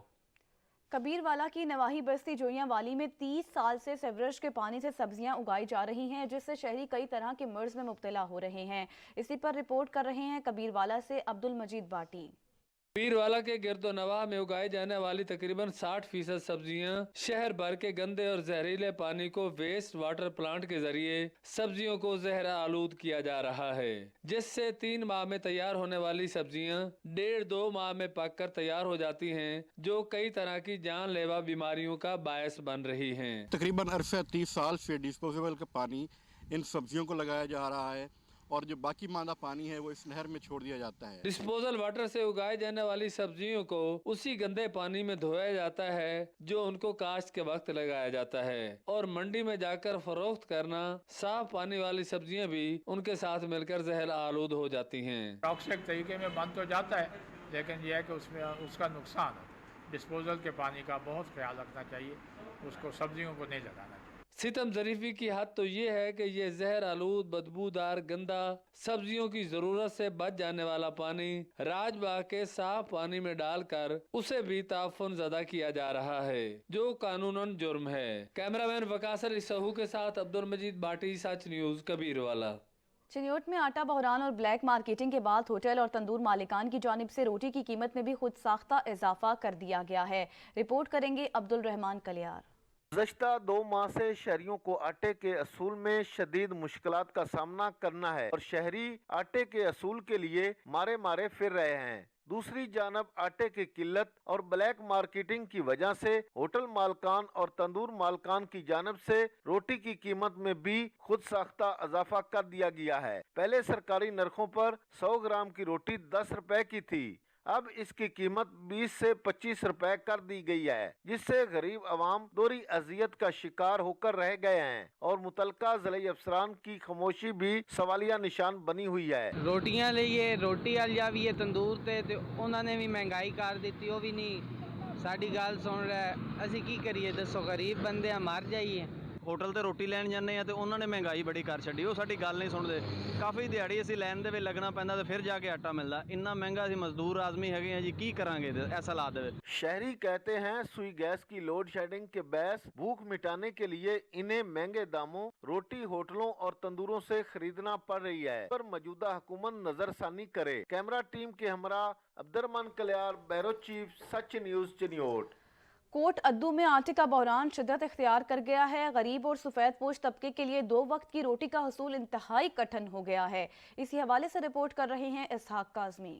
कबीरवाला की नवाही बस्ती जोइयां वाली में 30 साल से सीवरेज के पानी से सब्जियां उगाई जा रही हैं, जिससे शहरी कई तरह के मर्ज में मुब्तला हो रहे हैं। इसी पर रिपोर्ट कर रहे हैं कबीरवाला से अब्दुल मजीद बाटी। कबीरवाला के गिरदो नवाह में उगाई जाने वाली तकरीबन 60% सब्जियां शहर भर के गंदे और जहरीले पानी को वेस्ट वाटर प्लांट के जरिए सब्जियों को जहरा आलूद किया जा रहा है, जिससे 3 माह में तैयार होने वाली सब्जियां 1.5-2 माह में पककर तैयार हो जाती हैं, जो कई तरह की जानलेवा बीमारियों का बायस बन रही हैं। तकरीबन अरसे 30 साल से डिस्पोजेबल का पानी इन सब्जियों को लगाया जा रहा है और जो बाकी मादा पानी है वो इस नहर में छोड़ दिया जाता है। डिस्पोजल वाटर से उगाई जाने वाली सब्जियों को उसी गंदे पानी में धोया जाता है जो उनको काश्त के वक्त लगाया जाता है, और मंडी में जाकर फरोख्त करना। साफ पानी वाली सब्जियां भी उनके साथ मिलकर जहर आलूद हो जाती हैं। टॉक्सिक तरीके में बन तो जाता है, लेकिन यह है कि उसमें उसका नुकसान है। डिस्पोजल के पानी का बहुत ख्याल रखना चाहिए, उसको सब्जियों को नहीं लगाना। सितम ज़रीफी की हद तो ये है कि ये जहर आलूद, बदबूदार, गंदा सब्जियों की जरूरत से बच जाने वाला पानी राजबाग के साफ पानी में डालकर उसे भी ताफुन ज़दा किया जा रहा है, जो कानूनन जुर्म है। कैमरामैन वकासर इसहू के साथ अब्दुल मजीद बाटी, सच न्यूज, कबीरवाला। चिन्योट में आटा बहरान और ब्लैक मार्केटिंग के बाद होटल और तंदूर मालिकान की जानिब से रोटी की कीमत में भी खुद साख्ता इजाफा कर दिया गया है। रिपोर्ट करेंगे अब्दुल रहमान कलियार। गुज़श्ता 2 माह से शहरियों को आटे के असूल में शदीद मुश्किलात का सामना करना है और शहरी आटे के असूल के लिए मारे फिर रहे हैं। दूसरी जानब आटे की किल्लत और ब्लैक मार्केटिंग की वजह से होटल मालकान और तंदूर मालकान की जानब से रोटी की कीमत में भी खुद साख्ता इजाफा कर दिया गया है। पहले सरकारी नरखों पर 100 ग्राम की रोटी 10 रुपए की थी, अब इसकी कीमत 20 से 25 रुपए कर दी गई है, जिससे गरीब आवाम दोहरी अजियत का शिकार होकर रह गए हैं और मुतलका ज़िले अफसरान की खामोशी भी सवालिया निशान बनी हुई है। रोटियां लिए रोटी आ जावी है तंदूर ते उन्होंने भी महंगाई कर दी, वो भी नहीं साड़ी गल सुन रहा है। असी की करिए दसो, गरीब बंदे मर जाइए। होटल ते रोटी लैन जाने आ ते उन्होंने महंगाई बड़ी कर छड्डी, वो साडी गल नहीं सुनते। काफ़ी दिहाड़ी असीं लैन दे विच लगना पैंदा ते फिर जाके आटा मिलदा। इन्ना महंगा असीं मजदूर आदमी हैगे हैं जी, की करांगे ऐसा हालात दे विच। शहरी कहते हैं सुई गैस की लोड शेडिंग के बहस भूख मिटाने के लिए इन्हें महंगे दामों रोटी होटलों और तंदूरों से खरीदना पड़ रही है, पर मौजूदा हुकूमत नजरसानी करे। कैमरा टीम के हमरा अब्दुर्रहमान कलियार, बैरो चीफ, सच न्यूज, चिन्योट। कोट अद्दू में आटे का बहरान शिद्दत इख्तियार कर गया है। गरीब और सफ़ेद पोश तबके के लिए 2 वक्त की रोटी का हसूल इंतहाई कठिन हो गया है। इसी हवाले से रिपोर्ट कर रहे हैं इसहाक काज़मी।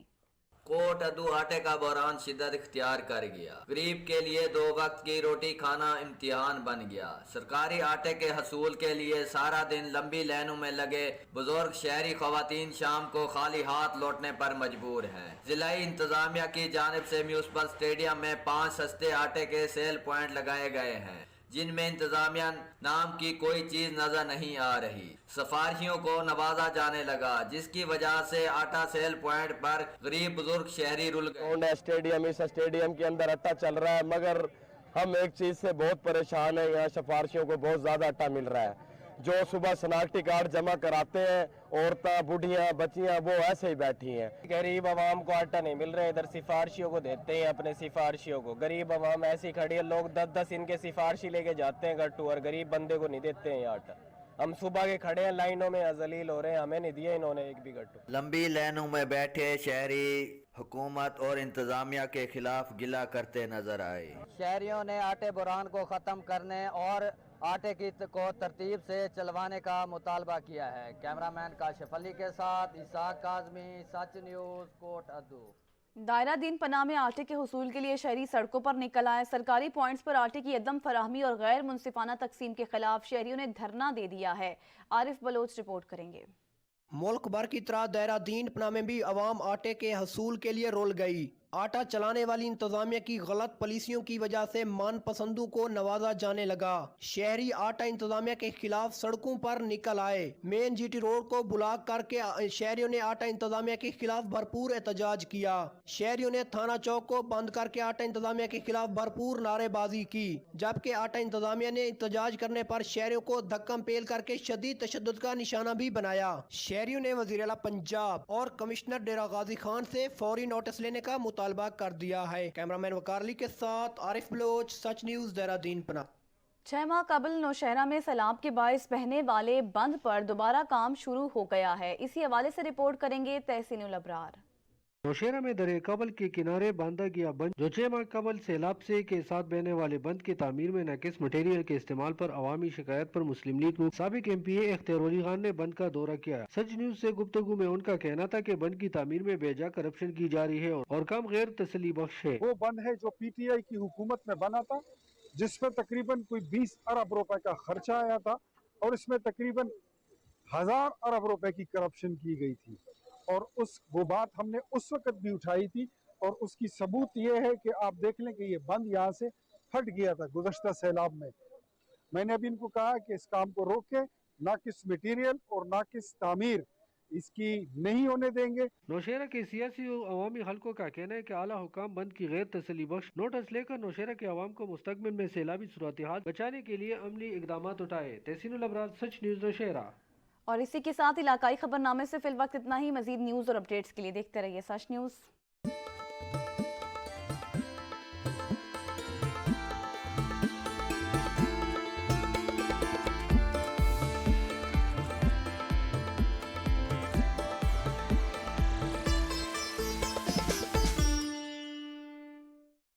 कोट अद्दू आटे का बहरान शिद्दत इख्तियार कर गया। गरीब के लिए 2 वक्त की रोटी खाना इम्तिहान बन गया। सरकारी आटे के हसूल के लिए सारा दिन लंबी लाइनों में लगे बुजुर्ग शहरी खवातीन शाम को खाली हाथ लौटने पर मजबूर हैं। जिलाई इंतजामिया की जानिब से म्यूनसिपल स्टेडियम में 5 सस्ते आटे के सेल पॉइंट लगाए गए हैं, जिनमें इंतजामिया नाम की कोई चीज नजर नहीं आ रही। सफारिशियों को नवाजा जाने लगा, जिसकी वजह से आटा सेल पॉइंट पर गरीब बुजुर्ग शहरी रुल गए। स्टेडियम इस स्टेडियम के अंदर आटा चल रहा है, मगर हम एक चीज से बहुत परेशान है। यहाँ सफारिशियों को बहुत ज्यादा आटा मिल रहा है। जो सुबह शनाख्ती कार्ड जमा कराते हैं, औरतें बुढ़ियाँ बच्चियाँ वो ऐसे ही बैठी हैं। गरीब आवाम को आटा नहीं मिल रहा है, इधर सिफारशियों को देते हैं अपने सिफारशियों को। गरीब आवाम ऐसी खड़ी है, लोग 10-10 इनके सिफारशी लेके जाते हैं गट्टू, और गरीब बंदे को नहीं देते हैं आटा। हम सुबह के खड़े हैं लाइनों में, अजलील हो रहे हैं, हमें नहीं दिया इन्होंने एक भी गट्टू। लंबी लाइनों में बैठे शहरी हुकूमत और इंतजामिया के खिलाफ गिला करते नजर आए। शहरियों ने आटे बुरान को ख़त्म करने और आटे की को तरतीब से चलवाने का मुतालबा किया है। कैमरामैन काशिफ अली के साथ इसहाक काज़मी, सच न्यूज़, कोट अद्दू। दायरा दीन पनाह में आटे के हुसूल के लिए शहरी सड़कों पर निकल आए। सरकारी पॉइंट्स पर आटे की अदम फराहमी और गैर मुनसिफाना तकसीम के खिलाफ शहरियों ने धरना दे दिया है। आरिफ बलोच रिपोर्ट करेंगे। मुल्क भर की तरह दायरा दीन पनाह में भी अवाम आटे के हसूल के लिए रुल गई। आटा चलाने वाली इंतजामिया की गलत पॉलिसियों की वजह से मान पसंदों को नवाजा जाने लगा। शहरी आटा इंतजामिया के खिलाफ सड़कों पर निकल आए। मेन जीटी रोड को ब्लॉक करके शहरियों ने आटा इंतजामिया के खिलाफ भरपूर एहतजाज किया। शहरियों ने थाना चौक को बंद करके आटा इंतजामिया के खिलाफ भरपूर नारेबाजी की, जबकि आटा इंतजामिया ने एहतजाज करने पर शहरियों को धक्कम पेल करके शदीद तशद्दुद का निशाना भी बनाया। शहरियों ने वज़ीर आला पंजाब और कमिश्नर डेरा गाजी खान से फौरी नोटिस लेने का मुतालबा कर दिया है। कैमरामैन वकार अली के साथ आरिफ बलोच, सच न्यूज़, देहरादून पनाह। 6 माह कबल नौशहरा में सैलाब के बायस बहने वाले बंद पर दोबारा काम शुरू हो गया है। इसी हवाले से रिपोर्ट करेंगे तहसीनुल अबरार। नौशहरा में दरिया कबल के किनारे बांधा गया बंद, जो 6 माह कबल सैलाब से के साथ बहने वाले बंद की तामीर में नाकिस मटेरियल के इस्तेमाल पर अवामी शिकायत पर मुस्लिम लीग साबिक MPA इख्तियार अली खान ने बंद का दौरा किया। सच न्यूज से गुफ्तगू में उनका कहना था कि बंद की तामीर में बेजा करप्शन की जा रही है और काम गैर तसली बख्श है। वो बंद है जो PTI की हुकूमत में बना था, जिस पर तकरीबन कोई 20 अरब रुपए का खर्चा आया था, और इसमें तकरीबन 1000 अरब रुपए की करप्शन की गई थी। और वो बात हमने उस वक्त भी उठाई थी, और उसकी सबूत ये है कि आप देख लें कि ये बंद यहाँ से फट गया था गुज़श्ता सैलाब में। मैंने अभी इनको कहा कि इस काम को रोके, ना किस मटीरियल और ना किस तामीर इसकी नहीं होने देंगे। नौशहरा के सियासी और अवामी हल्कों का कहना है कि आला हुकाम बंद की गैर तसली बख्श नोटिस लेकर नौशहरा के अवाम को मुस्तकबिल में सैलाबी सूरत हाल बचाने के लिए अमली इकदाम उठाए। तहसीनुल अबरार, सच न्यूज़, नौशहरा। और इसी के साथ इलाकाई खबरनामे से फिल वक्त इतना ही। मजीद न्यूज़ और अपडेट्स के लिए देखते रहिए सच न्यूज़।